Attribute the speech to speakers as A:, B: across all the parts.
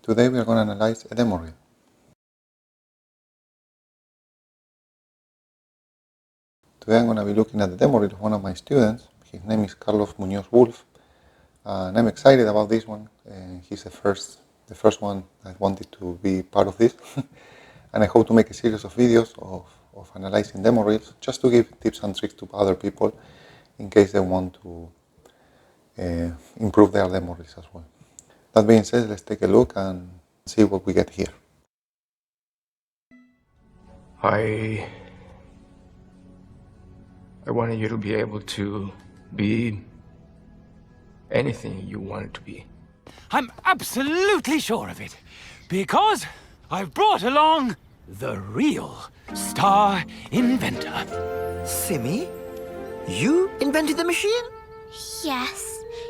A: Today we are going to analyze a Demoreel. Today I'm going to be looking at the Demoreel of one of my students. His name is Muñoz Wolff, and I'm excited about this one. He's the first one that wanted to be part of this, and I hope to make a series of videos of analyzing Demoreels, just to give tips and tricks to other people in case they want to improve their Demoreels as well. That being said, let's take a look and see what we get here.
B: I wanted you to be able to be anything you wanted to be.
C: I'm absolutely sure of it, because I've brought along the real star inventor.
D: Simmy, you invented the machine?
E: Yes.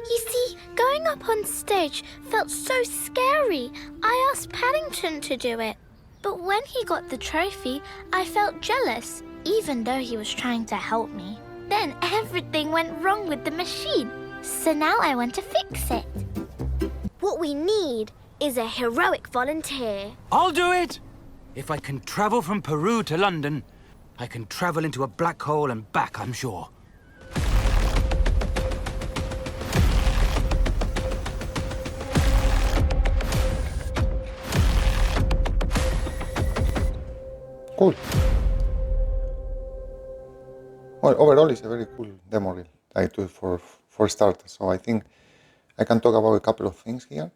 E: You see, going up on stage felt so scary. I asked Paddington to do it. But when he got the trophy, I felt jealous, even though he was trying to help me. Then everything went wrong with the machine. So now I want to fix it.
F: What we need is a heroic volunteer.
C: I'll do it! If I can travel from Peru to London, I can travel into a black hole and back, I'm sure.
A: Cool. Well, overall, it's a very cool Demoreel, for starters. So I think I can talk about a couple of things here,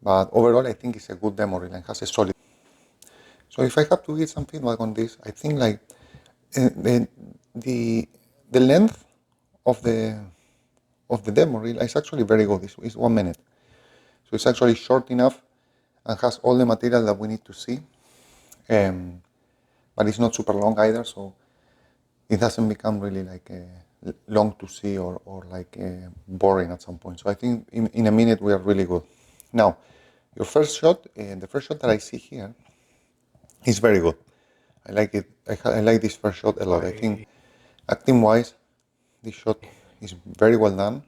A: but overall, I think it's a good Demoreel and has a solid. So if I have to give some feedback on this, I think like the length of the Demoreel is actually very good. It's 1 minute, so it's actually short enough and has all the material that we need to see. But it's not super long either, so it doesn't become really like long to see or like boring at some point. So I think in a minute we are really good. Now, your first shot, the first shot that I see here is very good. I like it. I like this first shot a lot. I think acting-wise, this shot is very well done.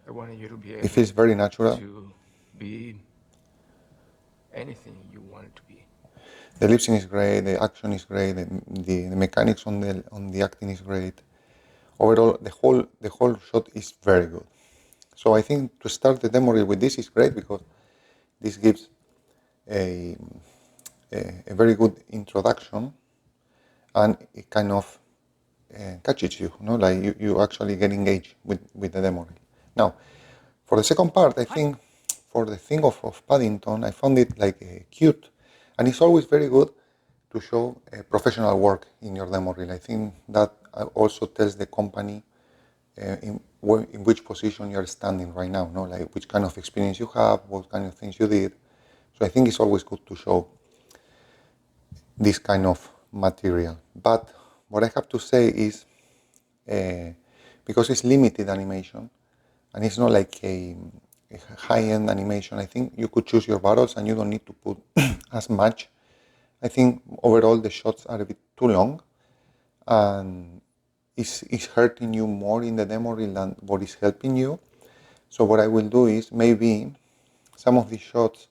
B: I wanted you to be able
A: It feels very natural.
B: to be anything you wanted to be.
A: The lip sync is great, the action is great, the mechanics on the acting is great. Overall, the whole shot is very good. So I think to start the Demoreel with this is great because this gives a very good introduction, and it kind of catches you, like you actually get engaged with the Demoreel. Now, for the second part, I think for the thing of Paddington, I found it like cute. And it's always very good to show professional work in your Demoreel. I think that also tells the company in which position you're standing right now, like which kind of experience you have, what kind of things you did. So I think it's always good to show this kind of material. But what I have to say is, because it's limited animation, and it's not like a high-end animation, I think you could choose your battles and you don't need to put as much. I think overall the shots are a bit too long and it's hurting you more in the Demoreel than what is helping you. So what I will do is maybe some of these shots,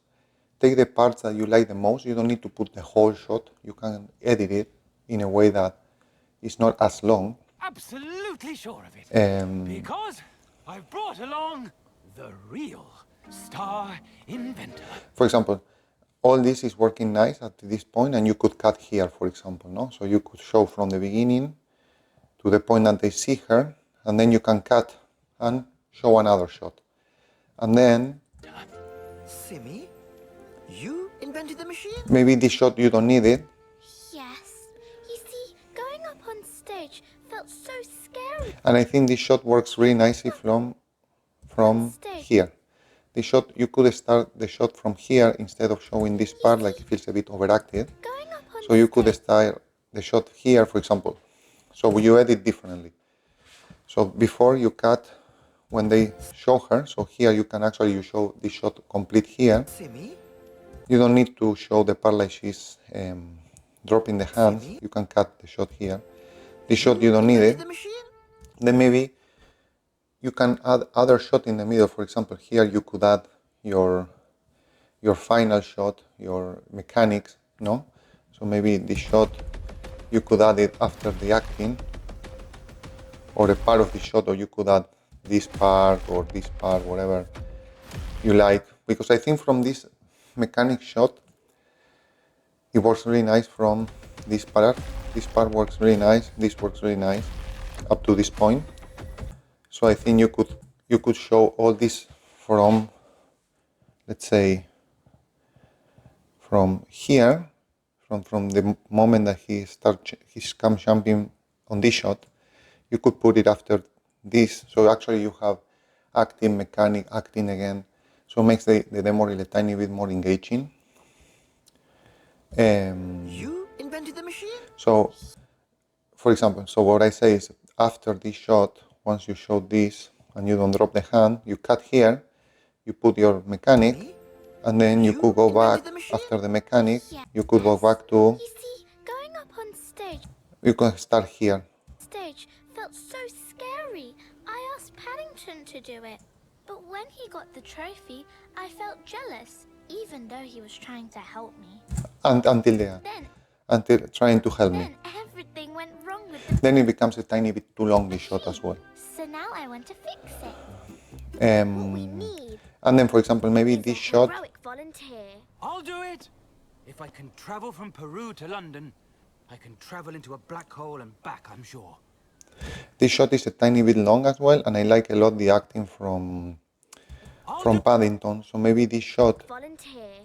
A: take the parts that you like the most. You don't need to put the whole shot. You can edit it in a way that it's not as long.
C: Absolutely sure of it, because I've brought along the real star inventor.
A: For example, all this is working nice at this point, and you could cut here, for example, no? So you could show from the beginning to the point that they see her, and then you can cut and show another shot. And then
D: Simmy, you invented the machine?
A: maybe this shot you don't need it.
E: Yes. You see, going up on stage felt so scary.
A: And I think this shot works really nicely from here. The shot, you could start the shot from here instead of showing this part, like it feels a bit overacted.
E: Going up on
A: So you could
E: stage.
A: start the shot here, for example. So you edit differently. So before you cut when they show her, so here you can actually show the shot complete here.
D: Simmy,
A: You don't need to show the part like she's dropping the hands. You can cut the shot here. This shot you don't need it.
D: the machine?
A: Then maybe you can add other shot in the middle. For example, here you could add your your final shot, your mechanics, no? So maybe this shot, you could add it after the acting, or a part of the shot, or you could add this part or this part, whatever you like. Because I think from this mechanic shot, it works really nice from this part. This part works really nice, this works really nice, up to this point. So I think you could show all this from, let's say, from here, from the moment that he comes jumping on this shot, you could put it after this. So actually you have acting, mechanic, acting again. So it makes the Demoreel a tiny bit more engaging.
D: You invented the machine?
A: So, for example, so what I say is after this shot, once you show this and you don't drop the hand, you cut here, you put your mechanic, and then you could go back after the mechanic. You could go back to.
E: You see, going up on stage
A: You can start here.
E: felt so scary. I asked Paddington to do it. But when he got the trophy, I felt jealous, even though he was trying to help me.
A: And until there.
E: Then,
A: Until trying to help me.
E: then everything went wrong with the...
A: Then it becomes a tiny bit too long, this shot as well.
E: So now I want to fix it.
F: What we need
A: And then, for example, maybe
F: is a
A: this shot.
F: heroic volunteer.
C: I'll do it! If I can travel from Peru to London, I can travel into a black hole and back, I'm sure.
A: This shot is a tiny bit long as well, and I like a lot the acting from Paddington. So maybe this shot,
F: Volunteer.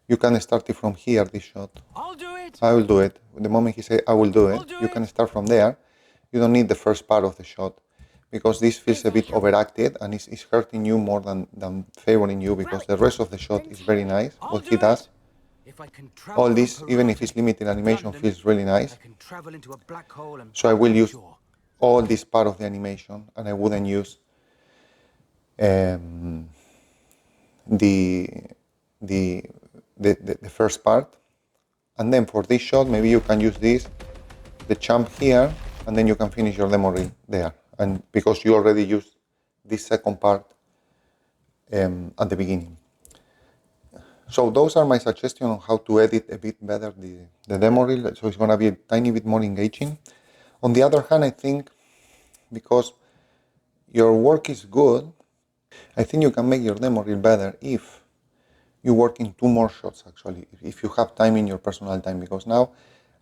A: you can start it from here, this shot.
C: I'll do it!
A: I will do it. The moment he says, I will do it,
C: I'll do
A: you
C: it.
A: can start from there. You don't need the first part of the shot, because this feels a bit overacted, and it's hurting you more than favoring you, because the rest of the shot is very nice,
C: I'll
A: what
C: do
A: he
C: it.
A: does.
C: If I can travel
A: All
C: from
A: this,
C: Peru
A: even if
C: to
A: it's limited animation,
C: London,
A: feels really nice.
C: I can travel into a black hole and
A: So I
C: back,
A: will
C: I'm
A: use
C: sure.
A: all this part of the animation, and I wouldn't use the first part. And then for this shot, maybe you can use this, the jump here, and then you can finish your Demoreel there. And because you already used this second part at the beginning. So those are my suggestions on how to edit a bit better the Demoreel, so it's going to be a tiny bit more engaging. On the other hand, I think because your work is good, I think you can make your Demoreel better if you work in 2 more shots, actually, if you have time in your personal time, because now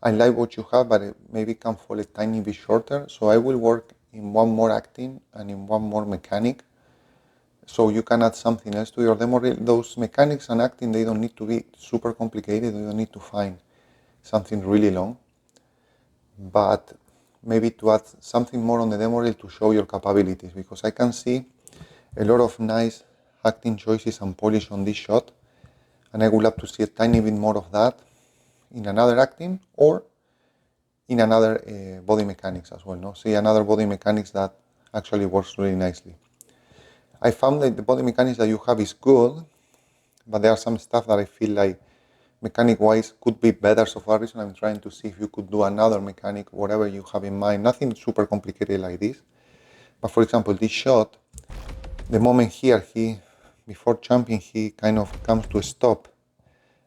A: I like what you have, but it maybe can fall a tiny bit shorter. So I will work in 1 more acting and in 1 more mechanic. So you can add something else to your Demoreel. Those mechanics and acting, they don't need to be super complicated. You don't need to find something really long. But maybe to add something more on the Demoreel to show your capabilities, because I can see a lot of nice acting choices and polish on this shot, and I would love to see a tiny bit more of that in another acting or in another body mechanics as well. No, see another body mechanics that actually works really nicely. I found that the body mechanics that you have is good, but there are some stuff that I feel like mechanic-wise could be better. So for that reason, I'm trying to see if you could do another mechanic, whatever you have in mind. Nothing super complicated like this. But for example, this shot, the moment here, before jumping, he kind of comes to a stop.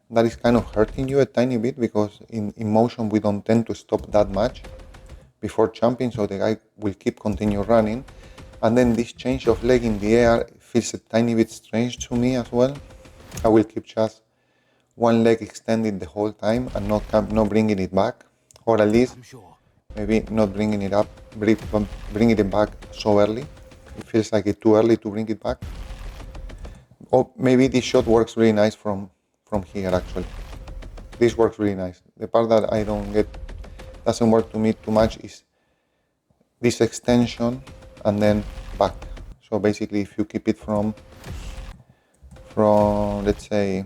A: That is kind of hurting you a tiny bit, because in motion we don't tend to stop that much before jumping, so the guy will continue running. And then this change of leg in the air feels a tiny bit strange to me as well. I will keep just 1 leg extended the whole time and not bringing it back, or at least
C: I'm sure.
A: maybe not bringing it up, bringing it back so early. It feels like it's too early to bring it back. Or maybe this shot works really nice from here actually. This works really nice. The part that I don't get, doesn't work to me too much, is this extension and then back. So basically if you keep it from let's say,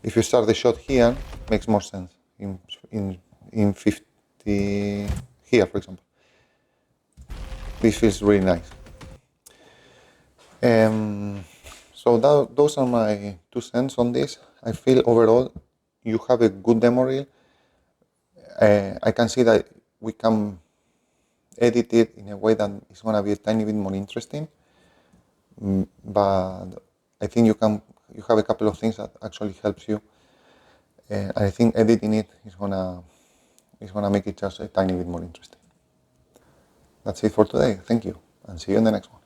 A: if you start the shot here, makes more sense in 50 here, for example. This feels really nice. So those are my 2 cents on this. I feel overall you have a good Demoreel. I can see that we can edit it in a way that is going to be a tiny bit more interesting. But I think you can you have a couple of things that actually helps you. I think editing it is gonna make it just a tiny bit more interesting. That's it for today. Thank you, and see you in the next one.